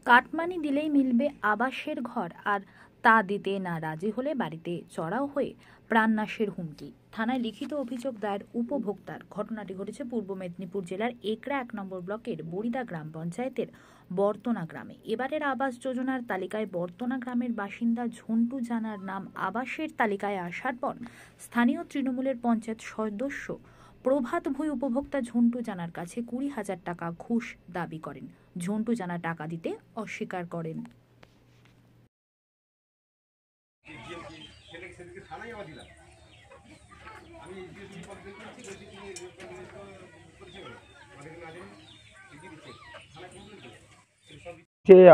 Cut money দিলেই মিলবে আবাসের ঘর, আর তা দিতে না রাজি হলে বাড়িতে চড়াও হয়ে প্রাণনাশের হুমকি। থানায় লিখিত অভিযোগ দায়ের উপভোক্তার। ঘটনাটি ঘটেছে পূর্ব মেদিনীপুর জেলার একরা 1 নম্বর ব্লকের বরিদা গ্রাম পঞ্চায়েতের বর্তনা গ্রামে। এবারের আবাস যোজনার তালিকায় বর্তনা গ্রামের বাসিন্দা ঝন্টু জানার নাম আবাসের তালিকায় আসার পর স্থানীয় তৃণমূলের পঞ্চায়েত সদস্য প্রভাত ভুঁই উপভোক্তা ঝন্টু জানার কাছে 20,000 টাকা ঘুষ দাবি করেন। ঝন্টু জানা টাকা দিতে অস্বীকার করেন।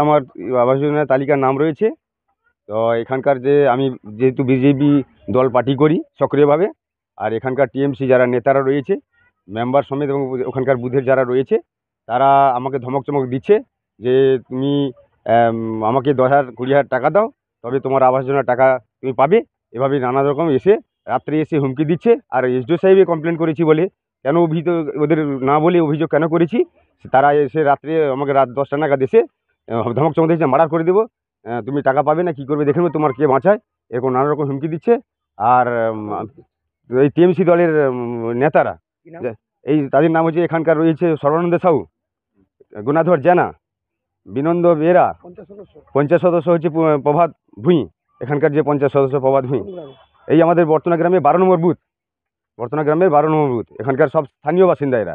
আমার আবাস যোজনার তালিকার নাম রয়েছে। তো এখানকার যে আমি যেহেতু বিজেপি দল পার্টি করি সক্রিয়ভাবে, আর এখানকার টিএমসি যারা নেতারা রয়েছে মেম্বার সমেত এবং ওখানকার বুথের যারা রয়েছে তারা আমাকে ধমক চমক দিচ্ছে যে তুমি আমাকে 10,000-20,000 টাকা দাও তবে তোমার আবাস যোজনার টাকা তুমি পাবে। এভাবে নানা রকম এসে রাত্রে এসে হুমকি দিচ্ছে। আর এসডিও সাহেবে কমপ্লেন করেছি বলে কেন অভিযোগ ওদের না বলে অভিযোগ কেন করেছি, তারা এসে রাত্রে আমাকে রাত 10টা নাগাদ এসে ধমক চমক দিচ্ছে, মার্ডার করে দেবো, তুমি টাকা পাবে না, কী করবে দেখে নেবো, তোমার কে বাঁচায়, এরকম নানা রকম হুমকি দিচ্ছে। আর এই টিএমসি দলের নেতারা এই তাদের নাম হচ্ছে এখানকার রয়েছে সর্বানন্দ সাহু, গুণাধর জানা, বিনন্দ বেরা, পঞ্চায়েত সদস্য হচ্ছে প্রভাত ভুঁই, এখানকার যে পঞ্চায়েত সদস্য প্রভাত ভুঁই, এই আমাদের বর্তনা গ্রামে 12 নম্বর বুথ, বর্তনা গ্রামের 12 নম্বর বুথ, এখানকার সব স্থানীয় বাসিন্দা এরা।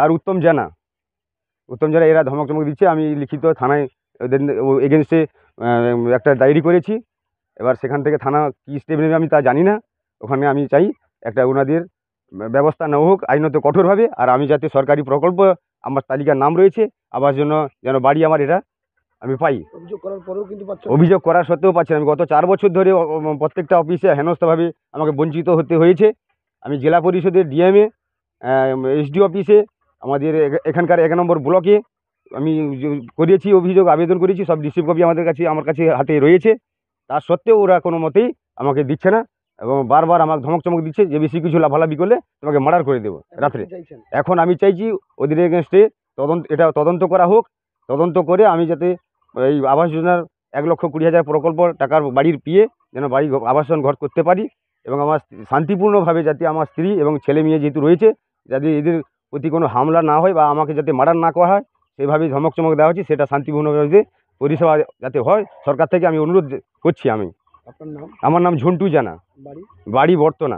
আর উত্তম জানা এরা ধমক চমক দিচ্ছে। আমি লিখিত থানায় ওদের এগেনস্টে একটা ডায়েরি করেছি। এবার সেখান থেকে থানা কী স্টেপ নেবে আমি তা জানি না। ওখানে আমি চাই একটা ওনাদের ব্যবস্থা নেওয়া হোক আইনত কঠোরভাবে, আর আমি যাতে সরকারি প্রকল্প আমার তালিকার নাম রয়েছে আবাস জন্য যেন বাড়ি আমার এটা আমি পাই। অভিযোগ করার সত্ত্বেও পাচ্ছি না। আমি গত 4 বছর ধরে প্রত্যেকটা অফিসে হেনস্থাভাবে আমাকে বঞ্চিত হতে হয়েছে। আমি জেলা পরিষদের ডিএমএ, এসডি অফিসে, আমাদের এখানকার 1 নম্বর ব্লকে আমি করিয়েছি অভিযোগ, আবেদন করেছি, সব রিসিভ কপি আমার কাছে হাতে রয়েছে। তার সত্ত্বেও ওরা কোনো মতেই আমাকে দিচ্ছে না এবং বারবার আমাকে ধমক চমক দিচ্ছে যে বেশি কিছু লাফালাফি করলে তোমাকে মার্ডার করে দেবো রাত্রে। এখন আমি চাইছি ওদের এগেনস্টে তদন্ত করা হোক। তদন্ত করে আমি যাতে এই আবাস যোজনার 1,20,000 প্রকল্প টাকার বাড়ির পেয়ে যেন বাড়ি আবাসন ঘর করতে পারি এবং আমার শান্তিপূর্ণভাবে যাতে আমার স্ত্রী এবং ছেলে মেয়ে যেহেতু রয়েছে যাতে এদের প্রতি কোনো হামলা না হয় বা আমাকে যাতে মার্ডার না করা হয় সেভাবেই ধমক চমক দেওয়া হচ্ছে। সেটা শান্তিপূর্ণভাবে পরিষেবা যাতে হয় সরকার থেকে আমি অনুরোধ করছি। আমার নাম ঝন্টু জানা, বাড়ি বর্তনা।